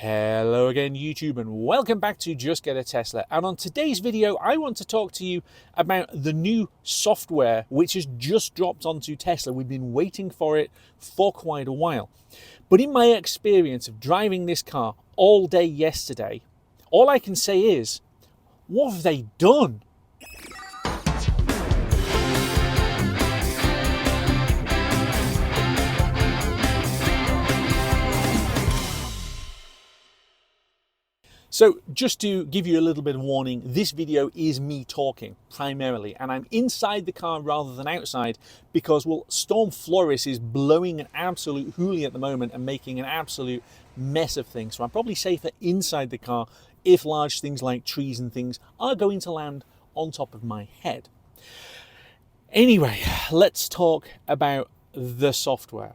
Hello again YouTube, and welcome back to Just Get a Tesla. And on today's video I want to talk to you about the new software which has just dropped onto Tesla. We've been waiting for it for quite a while, but in my experience of driving this car all day yesterday, all I can say is, what have they done? So just to give you a little bit of warning, this video is me talking primarily, and I'm inside the car rather than outside because, well, Storm Floris is blowing an absolute hoolie at the moment and making an absolute mess of things. So I'm probably safer inside the car if large things like trees and things are going to land on top of my head. Anyway, let's talk about the software.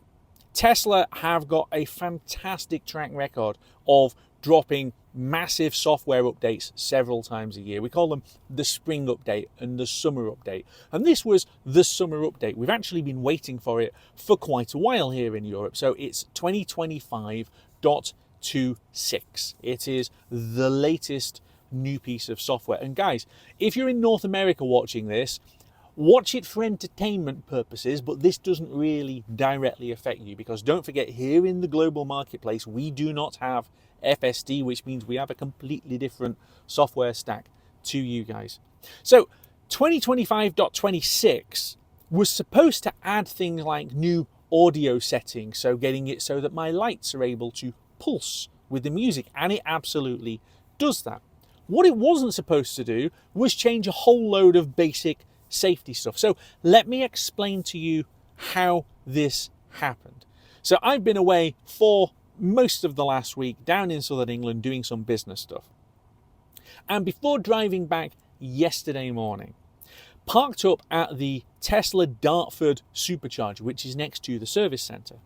Tesla have got a fantastic track record of dropping massive software updates several times a year. We call them the spring update and the summer update. And this was the summer update. We've actually been waiting for it for quite a while here in Europe. So it's 2025.26. It is the latest new piece of software. And guys, if you're in North America watching this, watch it for entertainment purposes, but this doesn't really directly affect you, because don't forget, here in the global marketplace, we do not have FSD, which means we have a completely different software stack to you guys. So 2025.26 was supposed to add things like new audio settings, so getting it so that my lights are able to pulse with the music, and it absolutely does that. What it wasn't supposed to do was change a whole load of basic safety stuff. So let me explain to you how this happened. So I've been away for most of the last week down in southern England doing some business stuff. And before driving back yesterday morning, parked up at the Tesla Dartford supercharger, which is next to the service centre.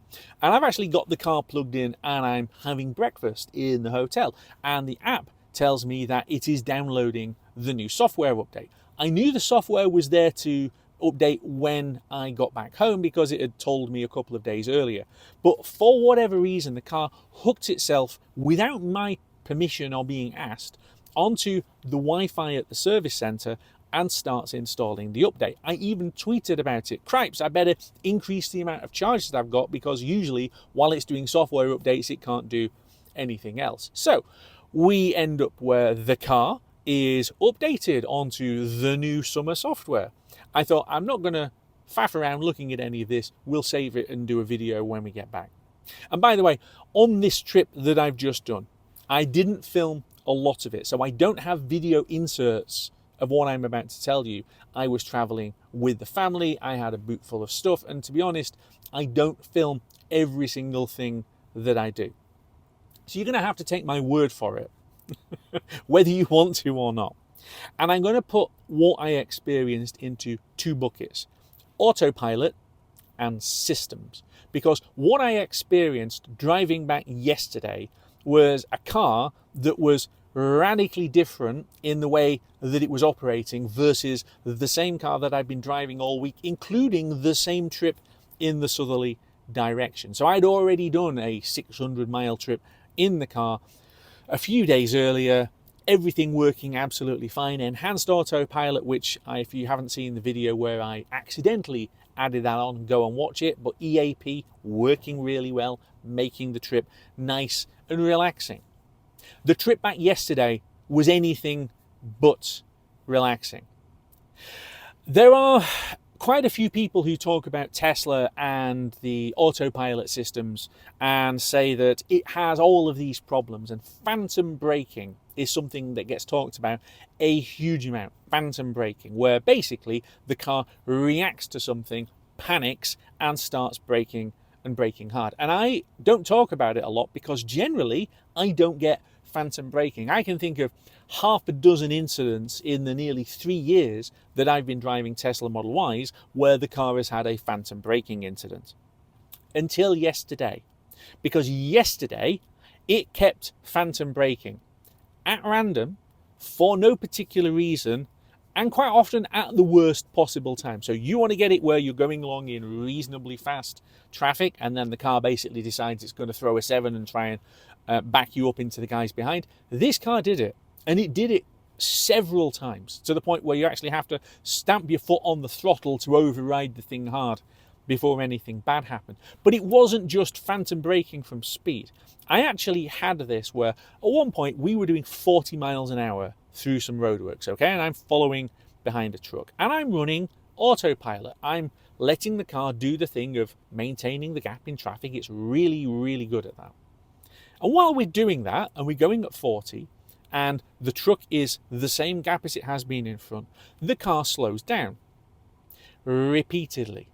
And I've actually got the car plugged in and I'm having breakfast in the hotel. And the app tells me that it is downloading the new software update. I knew the software was there to update when I got back home because it had told me a couple of days earlier. But for whatever reason, the car hooked itself without my permission or being asked onto the Wi-Fi at the service centre and starts installing the update. I even tweeted about it. Cripes, I better increase the amount of charges I've got, because usually while it's doing software updates, it can't do anything else. So we end up where the car is updated onto the new summer software. I thought, I'm not going to faff around looking at any of this. We'll save it and do a video when we get back. And by the way, on this trip that I've just done, I didn't film a lot of it, so I don't have video inserts of what I'm about to tell you. I was traveling with the family. I had a boot full of stuff, and to be honest, I don't film every single thing that I do. So you're going to have to take my word for it, whether you want to or not. And I'm going to put what I experienced into two buckets: autopilot and systems. Because what I experienced driving back yesterday was a car that was radically different in the way that it was operating versus the same car that I've been driving all week, including the same trip in the southerly direction. So I'd already done a 600-mile trip in the car a few days earlier, everything working absolutely fine. Enhanced autopilot, which if you haven't seen the video where I accidentally added that on, go and watch it. But EAP working really well, making the trip nice and relaxing. The trip back yesterday was anything but relaxing. There are quite a few people who talk about Tesla and the autopilot systems and say that it has all of these problems, and phantom braking is something that gets talked about a huge amount. Phantom braking, where basically the car reacts to something, panics, and starts braking and braking hard. And I don't talk about it a lot because generally I don't get phantom braking. I can think of half a dozen incidents in the nearly 3 years that I've been driving Tesla Model Ys where the car has had a phantom braking incident. Until yesterday. Because yesterday it kept phantom braking at random for no particular reason, and quite often at the worst possible time. So you want to get it where you're going along in reasonably fast traffic, and then the car basically decides it's going to throw a 7 and try and back you up into the guys behind. This car did it, and it did it several times, to the point where you actually have to stamp your foot on the throttle to override the thing hard before anything bad happened. But it wasn't just phantom braking from speed. I actually had this where at one point we were doing 40 miles an hour through some roadworks, okay, and I'm following behind a truck, and I'm running autopilot. I'm letting the car do the thing of maintaining the gap in traffic. It's really, really good at that. And while we're doing that, and we're going at 40, and the truck is the same gap as it has been in front, the car slows down repeatedly.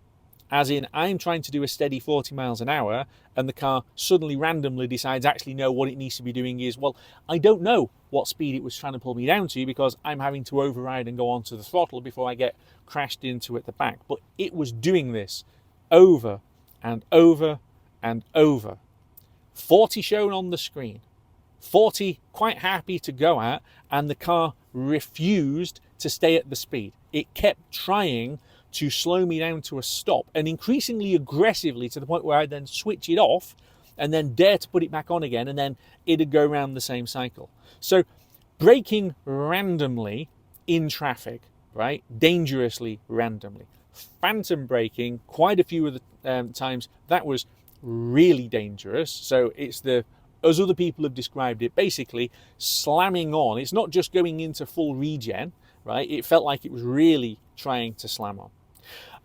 As in, I'm trying to do a steady 40 miles an hour, and the car suddenly randomly decides, actually, no, what it needs to be doing is, well, I don't know what speed it was trying to pull me down to, because I'm having to override and go onto the throttle before I get crashed into at the back. But it was doing this over and over and over. 40 shown on the screen, 40 quite happy to go at, and the car refused to stay at the speed. It kept trying to slow me down to a stop, and increasingly aggressively, to the point where I'd then switch it off and then dare to put it back on again, and then it'd go around the same cycle. So braking randomly in traffic, right? Dangerously randomly. Phantom braking, quite a few of the times, that was really dangerous. So it's as other people have described it, basically slamming on. It's not just going into full regen, right? It felt like it was really trying to slam on.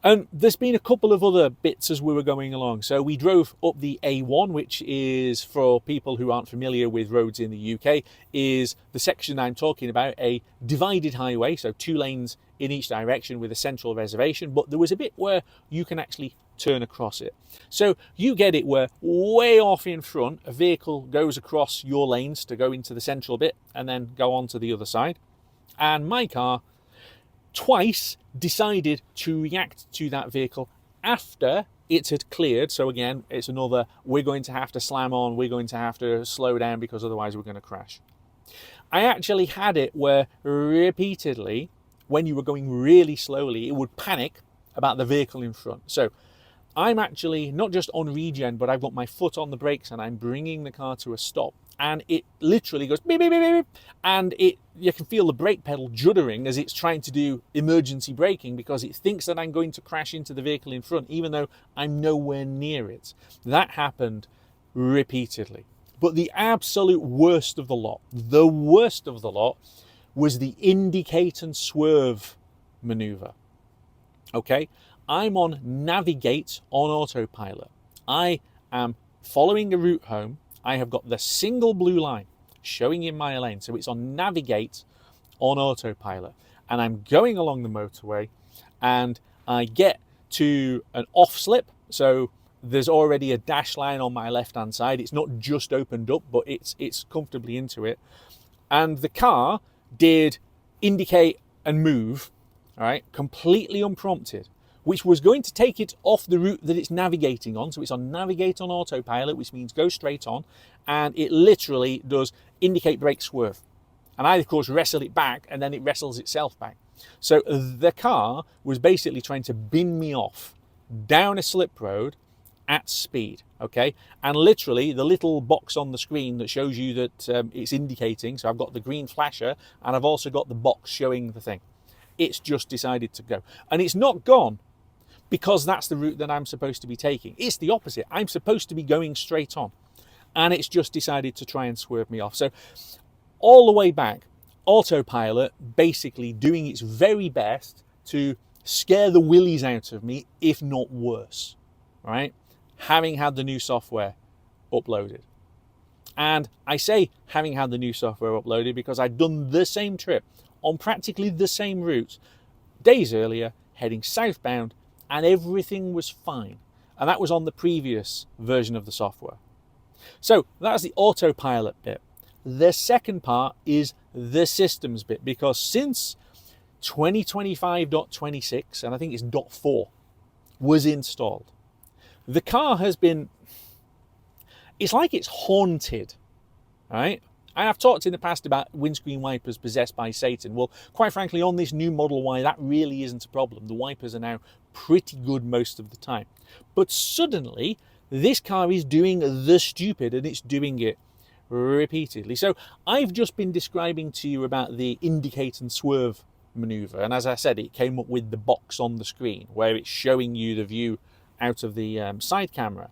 And there's been a couple of other bits as we were going along. So we drove up the A1, which is, for people who aren't familiar with roads in the UK, is the section I'm talking about, a divided highway, so 2 lanes in each direction with a central reservation, but there was a bit where you can actually turn across it. So you get it where way off in front, a vehicle goes across your lanes to go into the central bit and then go on to the other side. And my car twice decided to react to that vehicle after it had cleared. So again, it's another, we're going to have to slam on, we're going to have to slow down, because otherwise we're going to crash. I actually had it where repeatedly, when you were going really slowly, it would panic about the vehicle in front. So I'm actually not just on regen, but I've got my foot on the brakes and I'm bringing the car to a stop. And it literally goes beep, beep, beep, beep, and you can feel the brake pedal juddering as it's trying to do emergency braking, because it thinks that I'm going to crash into the vehicle in front, even though I'm nowhere near it. That happened repeatedly. But the absolute worst of the lot, was the indicate and swerve maneuver. Okay, I'm on navigate on autopilot. I am following a route home. I have got the single blue line showing in my lane, so it's on navigate on autopilot, and I'm going along the motorway, and I get to an off slip, so there's already a dash line on my left hand side. It's not just opened up, but it's comfortably into it, and the car did indicate and move, all right, completely unprompted, which was going to take it off the route that it's navigating on. So it's on navigate on autopilot, which means go straight on. And it literally does indicate, brake, swerve. And I, of course, wrestle it back, and then it wrestles itself back. So the car was basically trying to bin me off down a slip road at speed, okay? And literally the little box on the screen that shows you that it's indicating, so I've got the green flasher, and I've also got the box showing the thing. It's just decided to go. And it's not gone because that's the route that I'm supposed to be taking. It's the opposite. I'm supposed to be going straight on, and it's just decided to try and swerve me off. So all the way back, autopilot basically doing its very best to scare the willies out of me, if not worse, right? Having had the new software uploaded. And I say having had the new software uploaded because I'd done the same trip on practically the same route days earlier, heading southbound, and everything was fine. And that was on the previous version of the software. So that's the autopilot bit. The second part is the systems bit, because since 2025.26, and I think it's .4, was installed, the car has been, it's like it's haunted, right? I have talked in the past about windscreen wipers possessed by Satan. Well, quite frankly, on this new Model Y, that really isn't a problem. The wipers are now pretty good most of the time. But suddenly, this car is doing the stupid, and it's doing it repeatedly. So I've just been describing to you about the indicate and swerve maneuver, and as I said, it came up with the box on the screen where it's showing you the view out of the side camera.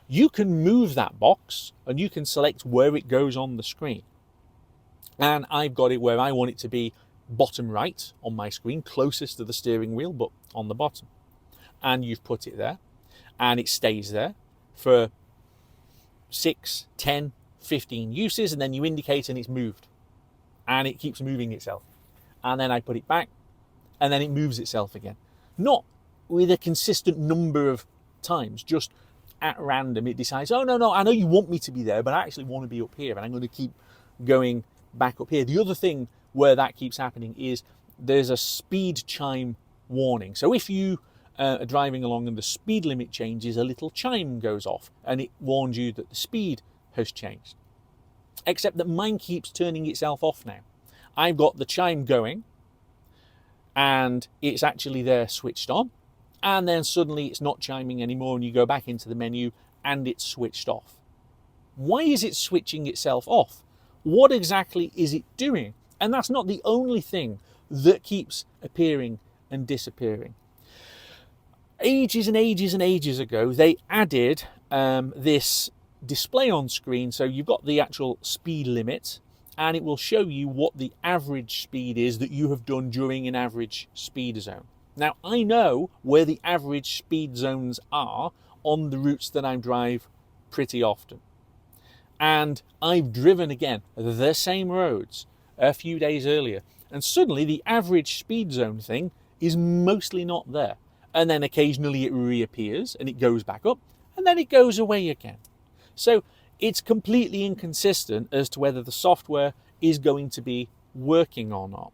You can move that box and you can select where it goes on the screen, and I've got it where I want it to be bottom right on my screen, closest to the steering wheel but on the bottom, and you've put it there and it stays there for 6, 10, 15 uses, and then you indicate and it's moved and it keeps moving itself, and then I put it back and then it moves itself again, not with a consistent number of times, just at random it decides, oh no, I know you want me to be there, but I actually want to be up here and I'm going to keep going back up here. The other thing where that keeps happening is there's a speed chime warning. So if you are driving along and the speed limit changes, a little chime goes off and it warns you that the speed has changed. Except that mine keeps turning itself off now. I've got the chime going and it's actually there switched on, and then suddenly it's not chiming anymore and you go back into the menu and it's switched off. Why is it switching itself off? What exactly is it doing? And that's not the only thing that keeps appearing and disappearing. Ages and ages and ages ago, they added this display on screen. So you've got the actual speed limit and it will show you what the average speed is that you have done during an average speed zone. Now, I know where the average speed zones are on the routes that I drive pretty often. And I've driven, again, the same roads a few days earlier, and suddenly the average speed zone thing is mostly not there. And then occasionally it reappears and it goes back up and then it goes away again. So it's completely inconsistent as to whether the software is going to be working or not.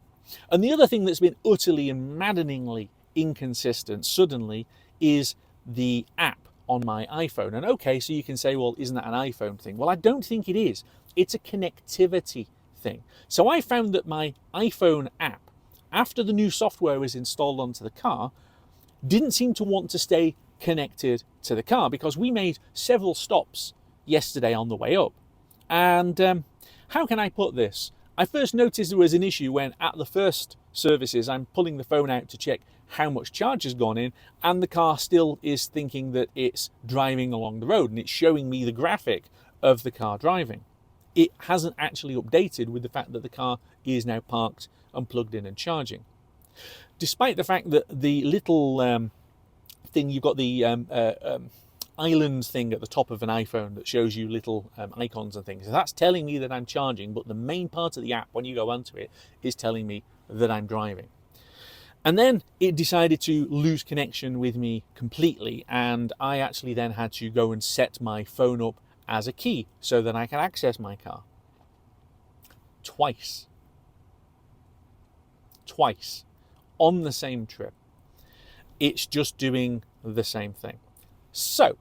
And the other thing that's been utterly and maddeningly inconsistent suddenly is the app on my iPhone. And okay, so you can say, well, isn't that an iPhone thing? Well, I don't think it is. It's a connectivity thing. So I found that my iPhone app, after the new software was installed onto the car, didn't seem to want to stay connected to the car, because we made several stops yesterday on the way up. And how can I put this? I first noticed there was an issue when at the first services I'm pulling the phone out to check how much charge has gone in, and the car still is thinking that it's driving along the road and it's showing me the graphic of the car driving. It hasn't actually updated with the fact that the car is now parked and plugged in and charging. Despite the fact that the little thing, you've got the island thing at the top of an iPhone that shows you little icons and things. So that's telling me that I'm charging, but the main part of the app, when you go onto it, is telling me that I'm driving. And then it decided to lose connection with me completely, and I actually then had to go and set my phone up as a key so that I can access my car. Twice on the same trip. It's just doing the same thing. So,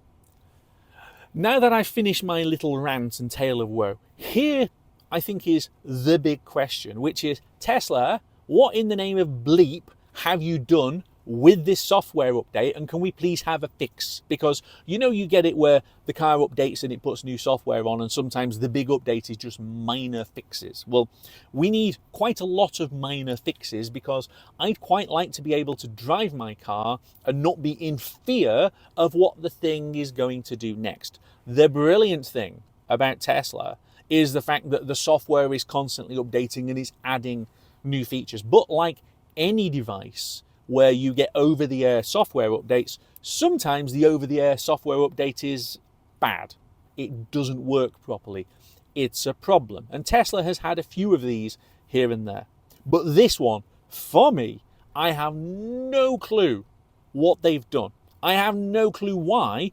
now that I've finished my little rant and tale of woe, here I think is the big question, which is, Tesla, what in the name of bleep have you done with this software update, and can we please have a fix? Because you know, you get it where the car updates and it puts new software on, and sometimes the big update is just minor fixes. Well, we need quite a lot of minor fixes, because I'd quite like to be able to drive my car and not be in fear of what the thing is going to do next. The brilliant thing about Tesla is the fact that the software is constantly updating and is adding new features. But like any device where you get over-the-air software updates, sometimes the over-the-air software update is bad. It doesn't work properly. It's a problem. And Tesla has had a few of these here and there. But this one, for me, I have no clue what they've done. I have no clue why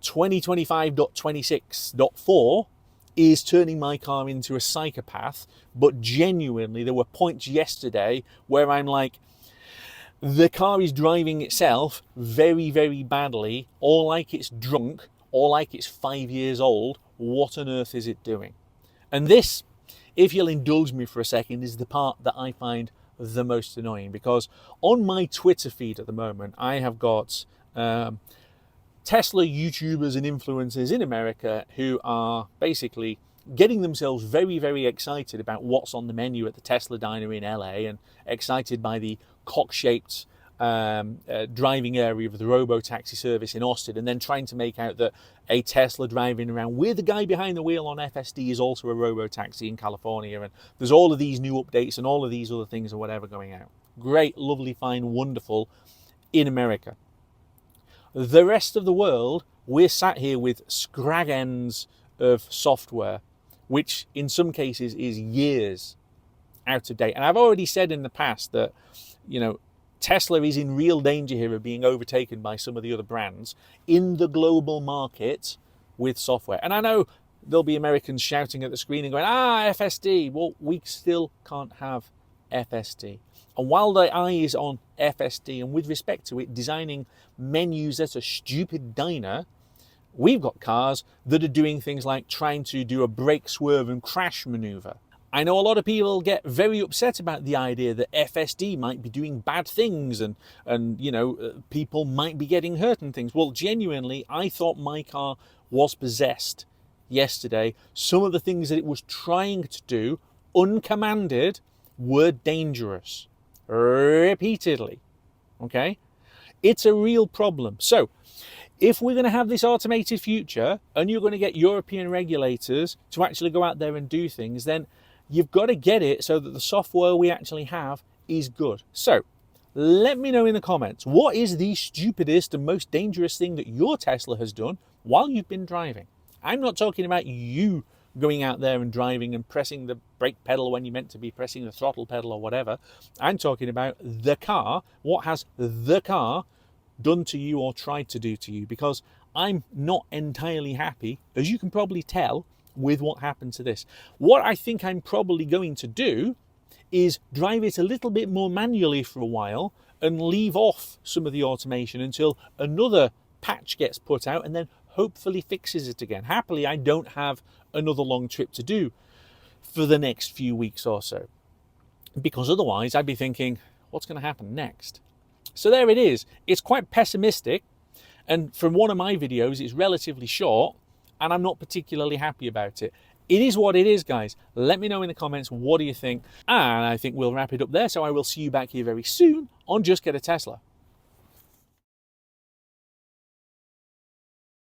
2025.26.4 is turning my car into a psychopath. But genuinely, there were points yesterday where I'm like, the car is driving itself very, very badly, or like it's drunk, or like it's 5 years old. What on earth is it doing? And this, if you'll indulge me for a second, is the part that I find the most annoying, because on my Twitter feed at the moment, I have got Tesla YouTubers and influencers in America who are basically getting themselves very, very excited about what's on the menu at the Tesla diner in LA, and excited by the cock-shaped driving area of the robo-taxi service in Austin, and then trying to make out that a Tesla driving around with the guy behind the wheel on FSD is also a robo-taxi in California, and there's all of these new updates and all of these other things or whatever going out. Great, lovely, fine, wonderful in America. The rest of the world, we're sat here with scrag ends of software, which in some cases is years out of date. And I've already said in the past that, you know, Tesla is in real danger here of being overtaken by some of the other brands in the global market with software. And I know there'll be Americans shouting at the screen and going, FSD. Well, we still can't have FSD. And while the eye is on FSD, and with respect to it, designing menus at a stupid diner, we've got cars that are doing things like trying to do a brake, swerve and crash maneuver. I know a lot of people get very upset about the idea that FSD might be doing bad things and you know, people might be getting hurt and things. Well, genuinely, I thought my car was possessed yesterday. Some of the things that it was trying to do, uncommanded, were dangerous. Repeatedly. Okay? It's a real problem. So, if we're going to have this automated future and you're going to get European regulators to actually go out there and do things, then you've got to get it so that the software we actually have is good. So, let me know in the comments, what is the stupidest and most dangerous thing that your Tesla has done while you've been driving? I'm not talking about you going out there and driving and pressing the brake pedal when you're meant to be pressing the throttle pedal or whatever. I'm talking about the car. What has the car done to you or tried to do to you? Because I'm not entirely happy, as you can probably tell, with what happened to this. What I think I'm probably going to do is drive it a little bit more manually for a while and leave off some of the automation until another patch gets put out and then hopefully fixes it again. Happily, I don't have another long trip to do for the next few weeks or so, because otherwise I'd be thinking, what's going to happen next? So there it is. It's quite pessimistic, and from one of my videos, it's relatively short, and I'm not particularly happy about it. It is what it is, guys. Let me know in the comments, what do you think? And I think we'll wrap it up there, so I will see you back here very soon on Just Get a Tesla.